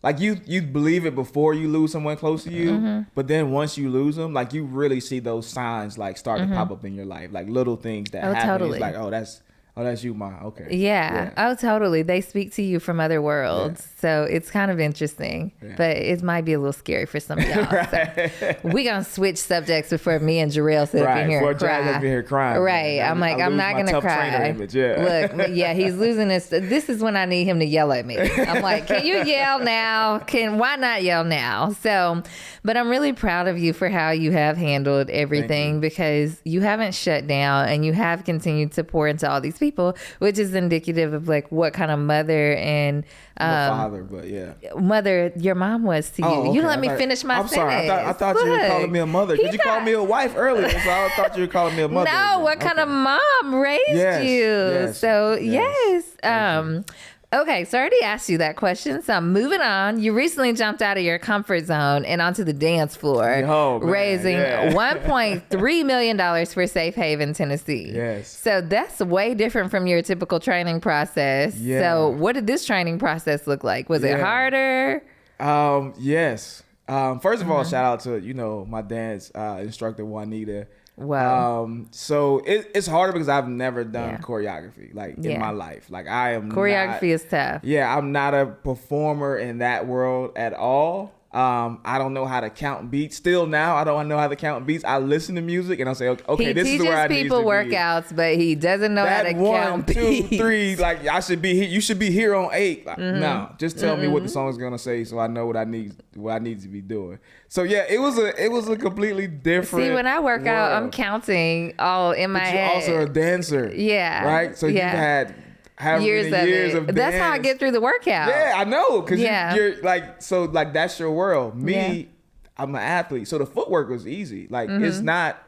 like you believe it before you lose someone close to you, but then once you lose them, like you really see those signs like start to pop up in your life, like little things that happen. Totally. It's like, oh, Oh, that's you, Ma. Okay. Yeah. Oh, totally. They speak to you from other worlds. Yeah. So it's kind of interesting, but it might be a little scary for some of y'all. Right. So we're going to switch subjects before me and Gerrell sit up in here and cry. Up here crying. Right. I'm like, I'm not going to cry. Look, he's losing his. This is when I need him to yell at me. I'm like, can you yell now? Why not yell now? So, but I'm really proud of you for how you have handled everything because you haven't shut down and you have continued to pour into all these people, which is indicative of like what kind of mother and father, but mother your mom was to you. Okay. You let me finish my sentence. I'm sorry. I thought you were calling me a mother because you called me a wife earlier, so I thought you were calling me a mother. No, what kind of mom raised you? Yes, so yes. Okay, so I already asked you that question, so I'm moving on. You recently jumped out of your comfort zone and onto the dance floor, raising $1.3 million for Safe Haven, Tennessee. Yes. So that's way different from your typical training process. Yeah. So what did this training process look like? Was it harder? Yes. First of all, shout out to, my dance instructor, Juanita. Wow. So it's harder because I've never done choreography in my life. Like choreography is tough. Yeah, I'm not a performer in that world at all. I don't know how to count beats. Still now, I don't know how to count beats. I listen to music and I'll say, okay, this is where I need to be. He teaches people workouts, but he doesn't know how to count beats. 1, 2, 3, like you should be here on 8. Like, no, just tell me what the song is gonna say so I know what I need to be doing. So yeah, it was a completely different. See, when I work out, I'm counting all in my head. You're also a dancer. Yeah. Right? So you've had years of dance. That's how I get through the workout. Yeah, I know. Because you're like that's your world. Me, I'm an athlete. So the footwork was easy. Like, it's not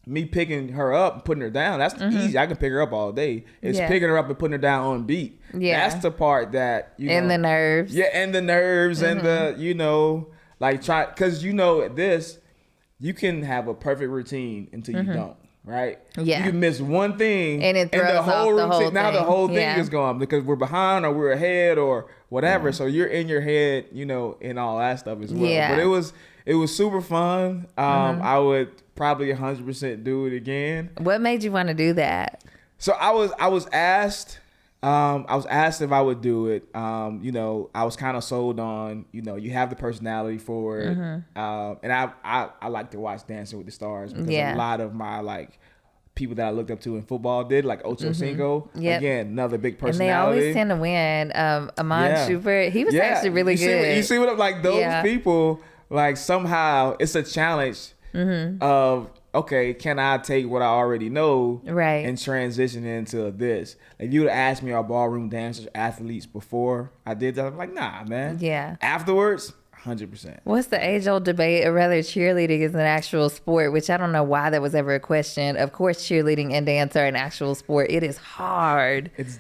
me picking her up and putting her down. That's easy. I can pick her up all day. It's picking her up and putting her down on beat. Yeah. That's the part that, and the nerves. Yeah, and the nerves and the, because this, you can have a perfect routine until you don't. Right? Yeah. You can miss one thing and it throws the whole routine. The whole now thing. The whole thing is gone because we're behind or we're ahead or whatever. So you're in your head, and all that stuff as well. Yeah. But it was super fun. I would probably 100% do it again. What made you want to do that? So I was asked if I would do it. I was kind of sold on, you have the personality for it. And I like to watch Dancing with the Stars because a lot of my people that I looked up to in football did, like Ocho Cinco. Yep. Again, another big personality. And they always tend to win. Amon Schubert, he was actually really good. You see what those people, somehow it's a challenge of, okay, can I take what I already know and transition into this? If you would have asked me our ballroom dancers, athletes before I did that, I'm like, nah, man. Yeah. Afterwards, 100%. What's the age-old debate of whether cheerleading is an actual sport, which I don't know why that was ever a question. Of course, cheerleading and dance are an actual sport. It is hard. It's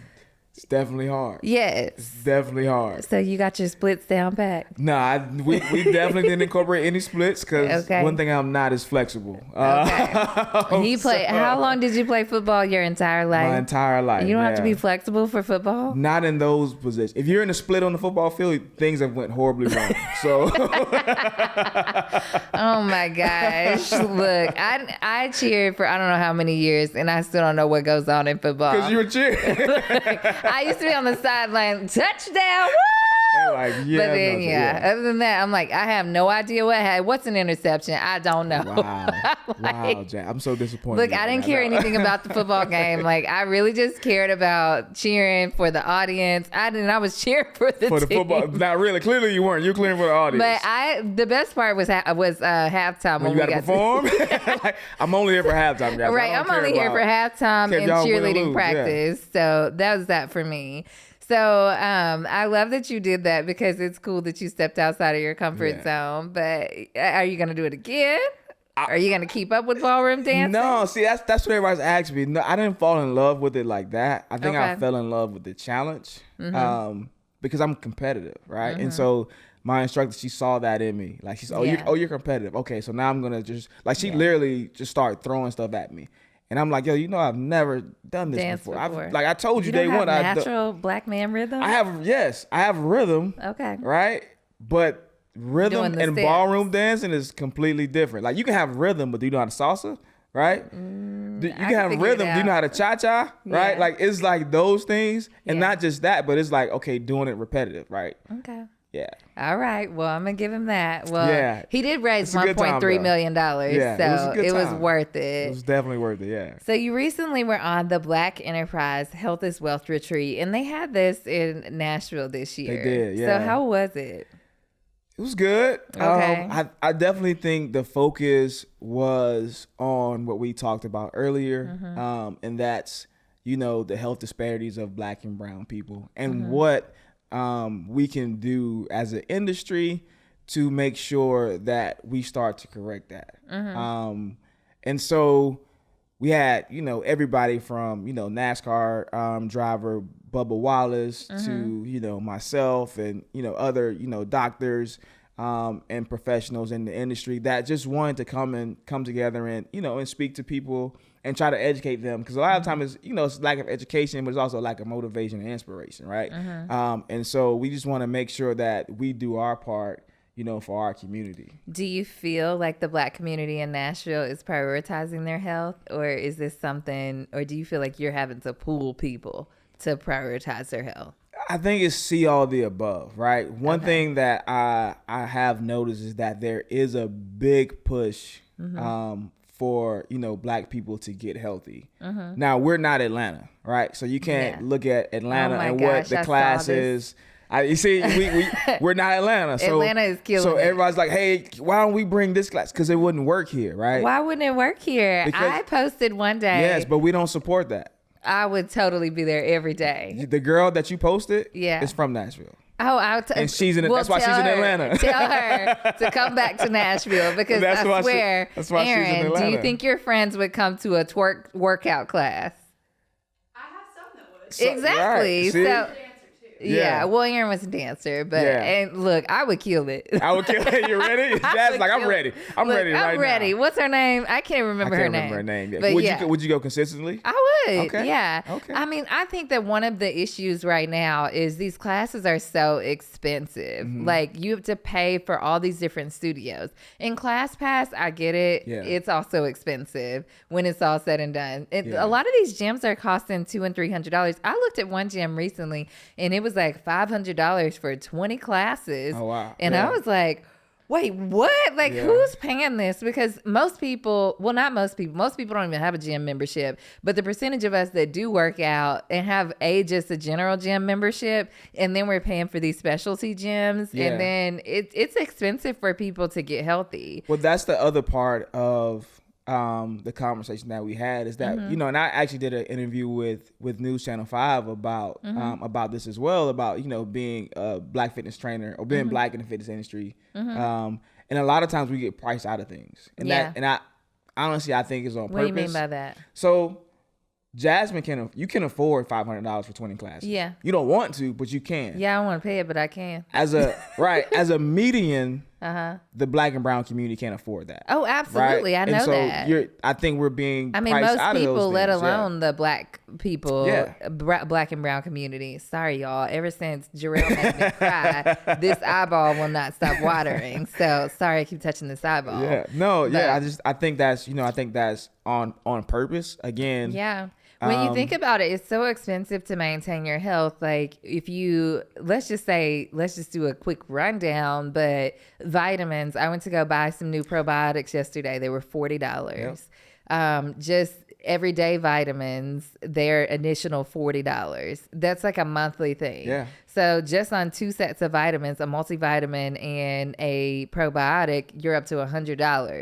definitely hard. Yes. It's definitely hard. So you got your splits down pat? Nah, we definitely didn't incorporate any splits because one thing I'm not is flexible. Okay. How long did you play football your entire life? My entire life. You don't have to be flexible for football? Not in those positions. If you're in a split on the football field, things have went horribly wrong. So. Oh my gosh. Look, I cheered for I don't know how many years and I still don't know what goes on in football. Because you were cheering. I used to be on the sideline, touchdown, woo! But then, other than that, I'm like, I have no idea what's an interception. I don't know. Wow, Jack. I'm so disappointed. Look, I didn't care anything about the football game. I really just cared about cheering for the audience. I was cheering for the team. Football. Not really. Clearly you weren't. You're cheering for the audience. But the best part was halftime when you got to perform. I'm only here for halftime, guys. Right, I'm only here for halftime and cheerleading practice. So that was that for me. So I love that you did that because it's cool that you stepped outside of your comfort zone. But are you going to do it again? Are you going to keep up with ballroom dancing? No, see, that's what everybody's asking me. No, I didn't fall in love with it like that. I think I fell in love with the challenge because I'm competitive, right? And so my instructor, she saw that in me. Like, she's, you're competitive. Okay, so now I'm going to just, she literally just started throwing stuff at me. And I'm like, I've never done this before. I told you day one. Natural black man rhythm? I have rhythm. Okay. Right? But rhythm and ballroom dancing is completely different. Like, you can have rhythm, but do you know how to salsa? right? You can have figure rhythm. it Do you know how out. to cha-cha, right? Yeah. Like, it's like those things. And Yeah. not just that, but it's like, okay, doing it repetitive, right? Okay. Yeah. All right. Well, I'm going to give him that. Well, Yeah. he did raise It's a good time, $1.3 though. million. Yeah, So it was worth It it. was definitely worth it, yeah. So you recently were on the Black Enterprise Health is Wealth Retreat, and they had this in Nashville this year. They did, yeah. So how was it? It was good. Okay. I definitely think the focus was on what we talked about earlier, and that's, the health disparities of Black and brown people, and what we can do as an industry to make sure that we start to correct that. And so we had, everybody from, NASCAR driver Bubba Wallace to, myself and, other, doctors and professionals in the industry that just wanted to come together and, and speak to people and try to educate them. Because a lot of times, it's lack of education, but it's also lack of motivation and inspiration, right? And so we just want to make sure that we do our part, for our community. Do you feel like the Black community in Nashville is prioritizing their health, or is this something, or do you feel like you're having to pull people to prioritize their health? I think it's see all the above, right? One thing that I have noticed is that there is a big push for, Black people to get healthy. Now, we're not Atlanta, right? So you can't look at Atlanta and what the class is. You see, we're not Atlanta. So Atlanta is killing So it. everybody's like, hey, why don't we bring this class? Because it wouldn't work here, right? Why wouldn't it work here? Because- I posted one day. Yes, but we don't support that. I would totally be there every day. The girl that you posted Yeah. is from Nashville. Oh, And she's in. That's why she's in Atlanta. Tell her to come back to Nashville because That's I why swear, that's why she's in Aaron, do you Atlanta. think your friends would come to a twerk workout class? I have some that would. Exactly. Right. See? So, Yeah. yeah. Well, Aaron was a dancer, but Yeah. and look, I would kill it. I would kill it. You ready? Jazz like, I'm ready. I'm ready right now. I'm ready. What's her name? I can't remember I can't her remember her name. name. But Would you go consistently? I would. Okay. Yeah. Okay. I mean, I think that one of the issues right now is these classes are so expensive. Like, you have to pay for all these different studios. In ClassPass, I get it. Yeah. It's also expensive when it's all said and done. Yeah. A lot of these gyms are costing $200 and $300. I looked at one gym recently, and it was like $500 for 20 classes. Oh, wow. And Yeah. I was like, wait, what? Like, Yeah. who's paying this? Because most people don't even have a gym membership, but the percentage of us that do work out and have just a general gym membership, and then we're paying for these specialty gyms, Yeah. and then it's expensive for people to get healthy. Well, that's the other part of the conversation that we had is that, and I actually did an interview with News Channel 5 about this as well, about, being a Black fitness trainer or being Black in the fitness industry. And a lot of times we get priced out of things. And I honestly, I think is on purpose. What do you mean by that? So Jasmine can afford $500 for 20 classes. Yeah. You don't want to, but you can. Yeah, I don't want to pay it, but I can. As a median, the Black and brown community can't afford that. Oh, absolutely. Right? I know and so that. I think we're being I mean, priced most out of those people, let things. alone the Black people, Yeah. Black and brown community. Sorry, y'all. Ever since Gerrell made me cry, this eyeball will not stop watering. So sorry, I keep touching this eyeball. Yeah. No. But- Yeah. I think that's on purpose. Again. Yeah. When you think about it, it's so expensive to maintain your health. Like, if you, let's just do a quick rundown, but vitamins, I went to go buy some new probiotics yesterday. They were $40. Just everyday vitamins, they're additional $40. That's like a monthly thing. Yeah. So just on 2 sets of vitamins, a multivitamin and a probiotic, you're up to $100.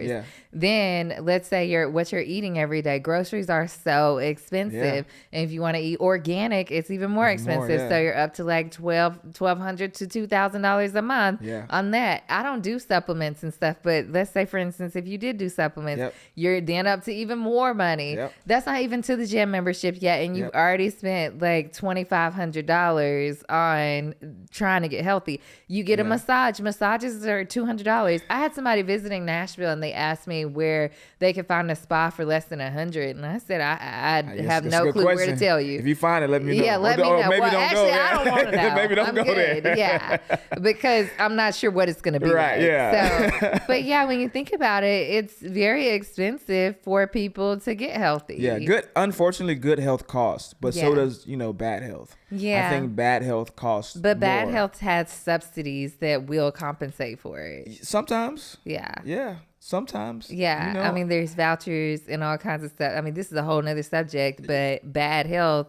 Yeah. Then let's say what you're eating every day. Groceries are so expensive. Yeah. And if you want to eat organic, it's even more expensive. yeah. So you're up to like $1,200 to $2,000 a month Yeah. on that. I don't do supplements and stuff, but let's say, for instance, if you did do supplements, Yep. you're then up to even more money. Yep. That's not even to the gym membership yet. And you've Yep. already spent like $2,500 on on trying to get healthy. You get a massage. Massages are $200. I had somebody visiting Nashville and they asked me where they could find a spa for less than $100. And I said, I have no clue where to tell you. If you find it, let me know. Yeah, let me know. Maybe well, don't actually, go there. I don't want to know. Maybe don't go good. there. Yeah, because I'm not sure what it's going to be. Right, like. yeah. So, but yeah, when you think about it, it's very expensive for people to get healthy. Yeah, unfortunately, good health costs, but so does, bad health. Yeah. I think bad health costs But bad more. health has subsidies that will compensate for it. Sometimes. Yeah. Yeah. Sometimes. Yeah. I mean, there's vouchers and all kinds of stuff. I mean, this is a whole nother subject, but bad health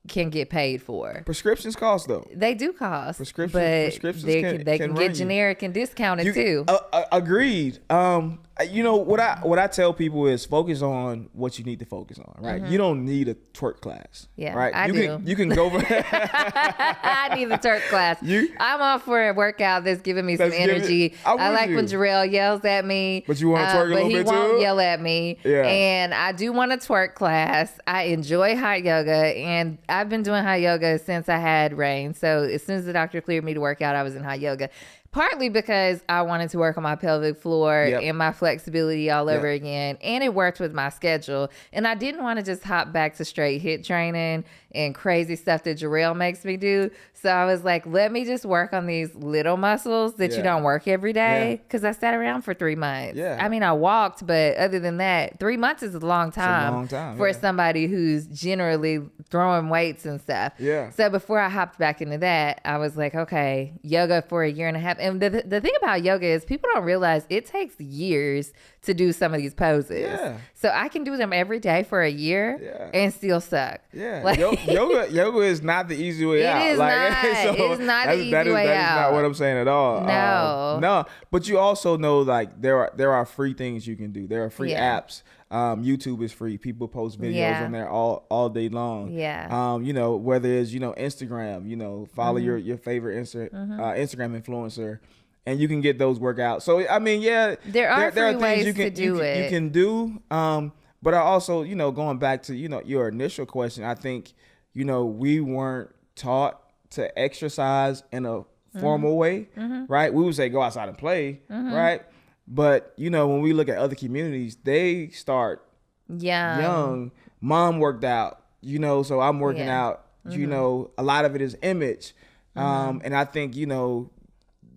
can get paid for. Prescriptions cost though. They do cost. Prescriptions they can get generic and discounted too. Agreed. What I tell people is focus on what you need to focus on, right? You don't need a twerk class. Yeah, right? I do. You can go I need the twerk class. I'm all for a workout that's giving me some energy. I like when Gerrell yells at me. But you want to twerk a little bit too? But he won't yell at me. Yeah. And I do want a twerk class. I enjoy hot yoga, and I've been doing hot yoga since I had Rain. So as soon as the doctor cleared me to work out, I was in hot yoga. Partly because I wanted to work on my pelvic floor and my flexibility all over again. And it worked with my schedule. And I didn't want to just hop back to straight HIIT training and crazy stuff that Gerrell makes me do. So I was like, let me just work on these little muscles that you don't work every day. Because I sat around for 3 months. Yeah. I mean, I walked, but other than that, 3 months is a long time, for somebody who's generally throwing weights and stuff. Yeah. So before I hopped back into that, I was like, okay, yoga for a year and a half. And the thing about yoga is people don't realize it takes years to do some of these poses. Yeah. So I can do them every day for a year and still suck. Yeah. Like, yoga is not the easy way out. It is not. It is not the easy way out. That is not what I'm saying at all. No. No. But you also know, like, there are free things you can do. There are free apps. YouTube is free. People post videos on there all day long. Yeah. Whether it's, Instagram, follow your favorite Instagram influencer, and you can get those workouts. So, I mean, there are things ways you can do it. You can do. But I also, going back to, your initial question, I think, we weren't taught to exercise in a formal way, right? We would say go outside and play, right? But, when we look at other communities, they start young. Mom worked out, so I'm working out, a lot of it is image. And I think,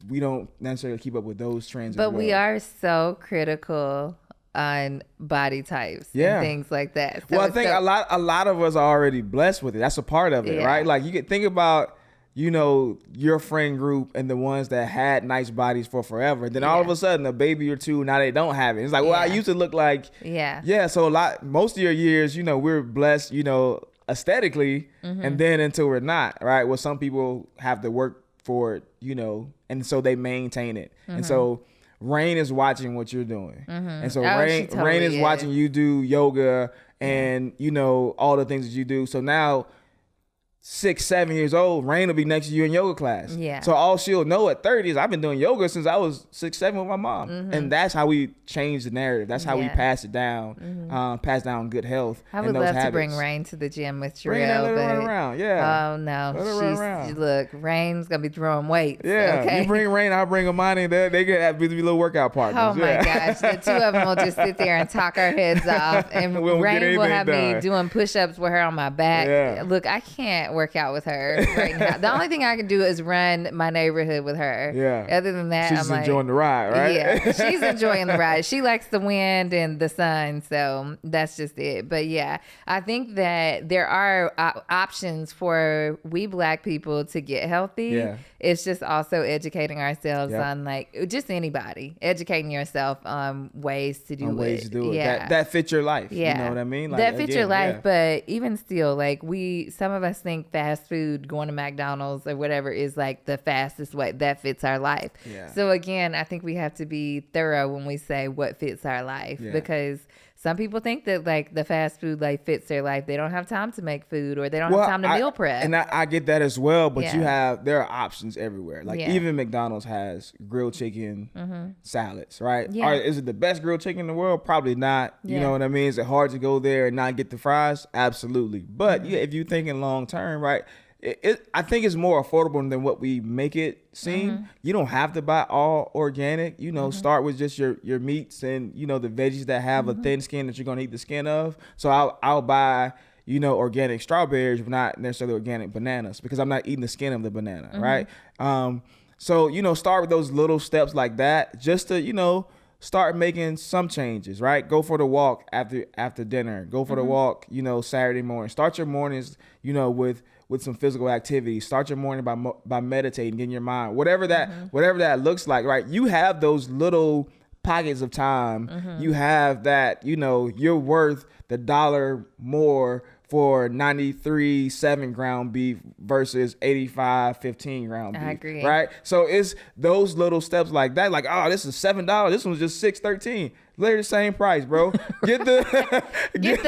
we don't necessarily keep up with those trends. But as well. we are so critical on body types and things like that. So well, I think a lot of us are already blessed with it. That's a part of it, right? Like you can think about, your friend group and the ones that had nice bodies for forever. Then all of a sudden, a baby or two, now they don't have it. It's like, well, I used to look like, So most of your years, we're blessed, aesthetically, and then until we're not, right? Well, some people have to work for it, and so they maintain it. And so Rain is watching what you're doing. And so Rain is watching you do yoga and, all the things that you do. So now 6, 7 years old, Rain will be next to you in yoga class. Yeah. So all she'll know at 30 is I've been doing yoga since I was 6, 7 with my mom. And that's how we change the narrative. That's how we pass it down, pass down good health. I would love to bring Rain to the gym with Gerrell. Let her run around. Yeah. Oh no. Look, Rain's gonna be throwing weights. Yeah. Okay? You bring Rain, I'll bring Amani. They could have be little workout partners. Oh my gosh. The two of them will just sit there and talk our heads off. And Rain will have me doing push-ups with her on my back. Yeah. Look, I can't work out with her right now. The only thing I can do is run my neighborhood with her. Yeah. Other than that, she's enjoying the ride, right? Yeah, she's enjoying the ride. She likes the wind and the sun, so that's just it. But yeah, I think that there are options for we Black people to get healthy. Yeah. It's just also educating ourselves on just anybody, educating yourself on ways to do it. Yeah. That fits your life. Yeah. You know what I mean? That fits your life, but even still, some of us think fast food, going to McDonald's or whatever is the fastest way that fits our life. Yeah. So again, I think we have to be thorough when we say what fits our life because some people think that the fast food fits their life. They don't have time to make food or they don't have time to meal prep. And I get that as well, but there are options everywhere. Even McDonald's has grilled chicken salads, right? Yeah. Is it the best grilled chicken in the world? Probably not. You know what I mean? Is it hard to go there and not get the fries? Absolutely. But if you're thinking long term, right? I think it's more affordable than what we make it seem. You don't have to buy all organic. Start with just your meats and the veggies that have a thin skin that you're gonna eat the skin of. So I'll buy organic strawberries, but not necessarily organic bananas because I'm not eating the skin of the banana, right? So start with those little steps like that, just to start making some changes, right? Go for the walk after dinner. Go for the walk, Saturday morning. Start your mornings, with some physical activity. Start your morning by meditating, getting your mind, whatever that looks like, right? You have those little pockets of time. You have that, you're worth the $1 more for 93.7 ground beef versus 85.15 ground beef. I agree. Right? So it's those little steps like that. Like, oh, this is $7. This one's just $6.13. Literally the same price, bro. Get the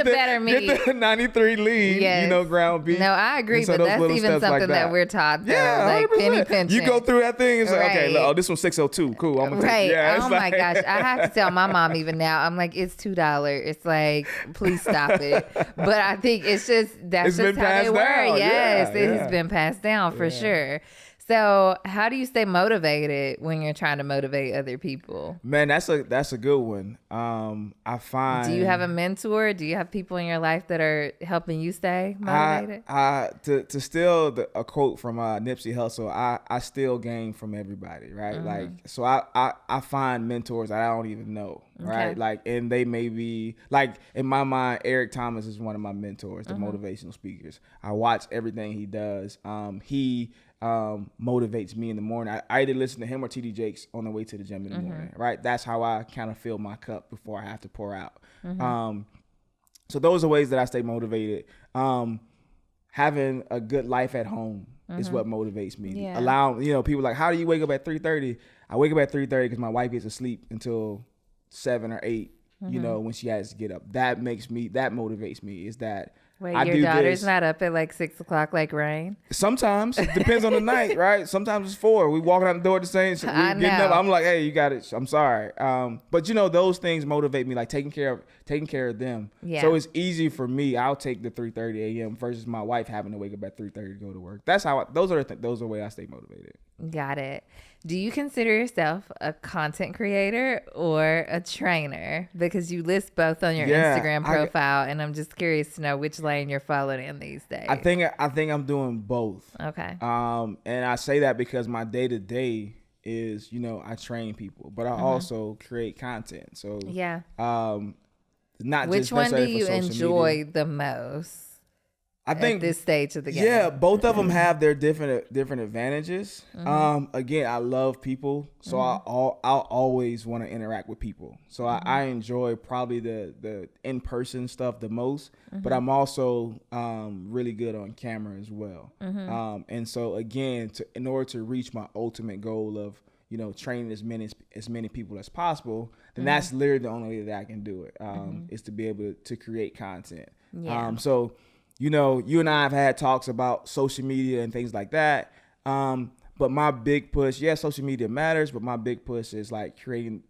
better meat. Get the 93 lean, Yes. ground beef. No, I agree, So but those that's little even steps something like that we're taught, though. Yeah, like 100%. penny pinching. You go through that thing, it's like, okay, Right. oh, this one's 602. Cool, I'm gonna take Right. it. Yeah, Oh my gosh. I have to tell my mom even now. I'm like, it's $2. It's like, please stop it. But I think it's just It's just been how they passed were. down. Yes, Yeah, it yeah. has been passed down for sure. So how do you stay motivated when you're trying to motivate other people? Man, that's a good one. I find. Do you have a mentor? Do you have people in your life that are helping you stay motivated? To steal a quote from Nipsey Hussle, I steal game from everybody, right? Like, so I find mentors that I don't even know, right? Okay. Like, and they may be like, in my mind, Eric Thomas is one of my mentors, the motivational speakers. I watch everything he does. He motivates me in the morning. I either listen to him or TD Jakes on the way to the gym in the morning, right? That's how I kind of fill my cup before I have to pour out. So those are ways that I stay motivated. Having a good life at home is what motivates me. Yeah. Allow, people like, how do you wake up at 3:30? I wake up at 3:30 because my wife gets to sleep until 7 or 8, when she has to get up. That motivates me is that Wait, I your do daughter's this. not up at like 6 o'clock like Rain? Sometimes it depends on the night, right? Sometimes it's 4. We walking out the door at the same. We I getting up. know. I'm like, hey, you got it. I'm sorry. But those things motivate me, like taking care of them. Yeah. So it's easy for me. I'll take the 3:30 a.m. versus my wife having to wake up at 3:30 to go to work. That's how. Those are the way I stay motivated. Got it. Do you consider yourself a content creator or a trainer? Because you list both on your Instagram profile, and I'm just curious to know which lane you're following in these days. I think I'm doing both. Okay. And I say that because my day-to-day is, I train people, but I also create content. So Yeah. not Which just one do necessarily you for social enjoy media. the most? I think at this stage of the game. Yeah, both of them have their different advantages. Again, I love people, so I'll always want to interact with people. So I enjoy probably the in-person stuff the most, but I'm also really good on camera as well. And so again, in order to reach my ultimate goal of training as many people as possible, then that's literally the only way that I can do it. Is to be able to create content. Yeah. So. You and I have had talks about social media and things like that. But my big push, social media matters, but my big push is like creating,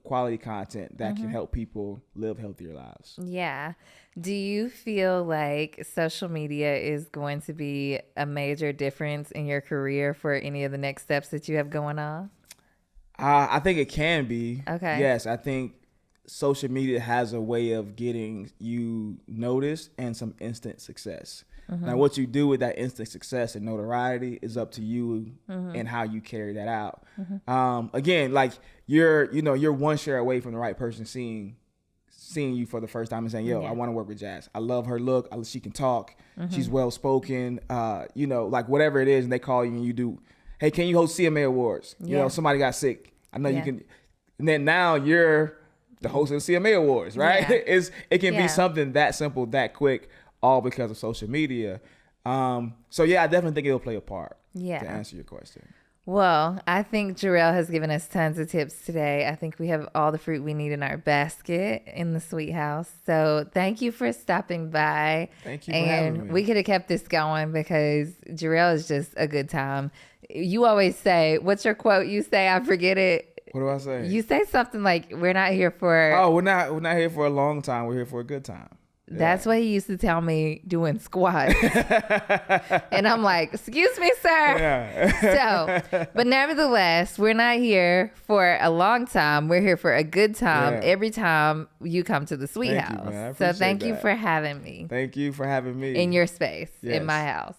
quality content that can help people live healthier lives. Yeah. Do you feel like social media is going to be a major difference in your career for any of the next steps that you have going on? I think it can be. Okay. Yes, I think social media has a way of getting you noticed and some instant success. Now, what you do with that instant success and notoriety is up to you and how you carry that out. Again, like you're one share away from the right person seeing you for the first time and saying, yo, I want to work with Jazz. I love her look. She can talk. She's well spoken. Like whatever it is, and they call you and you do, hey, can you host CMA Awards? Somebody got sick. I know you can. And then now you're the host of the CMA Awards, right? Yeah. It can be something that simple, that quick, all because of social media. So I definitely think it'll play a part to answer your question. Well, I think Gerrell has given us tons of tips today. I think we have all the fruit we need in our basket in the Sweet House. So thank you for stopping by. Thank you for having me. We could have kept this going because Gerrell is just a good time. You always say, what's your quote you say? I forget it. What do I say? You say something like, we're not here for... Oh, we're not here for a long time. We're here for a good time. That's what he used to tell me doing squats. And I'm like, excuse me, sir. But nevertheless, we're not here for a long time. We're here for a good time every time you come to the Sweet House. So thank you for having me. Thank you for having me. In your space, in my house.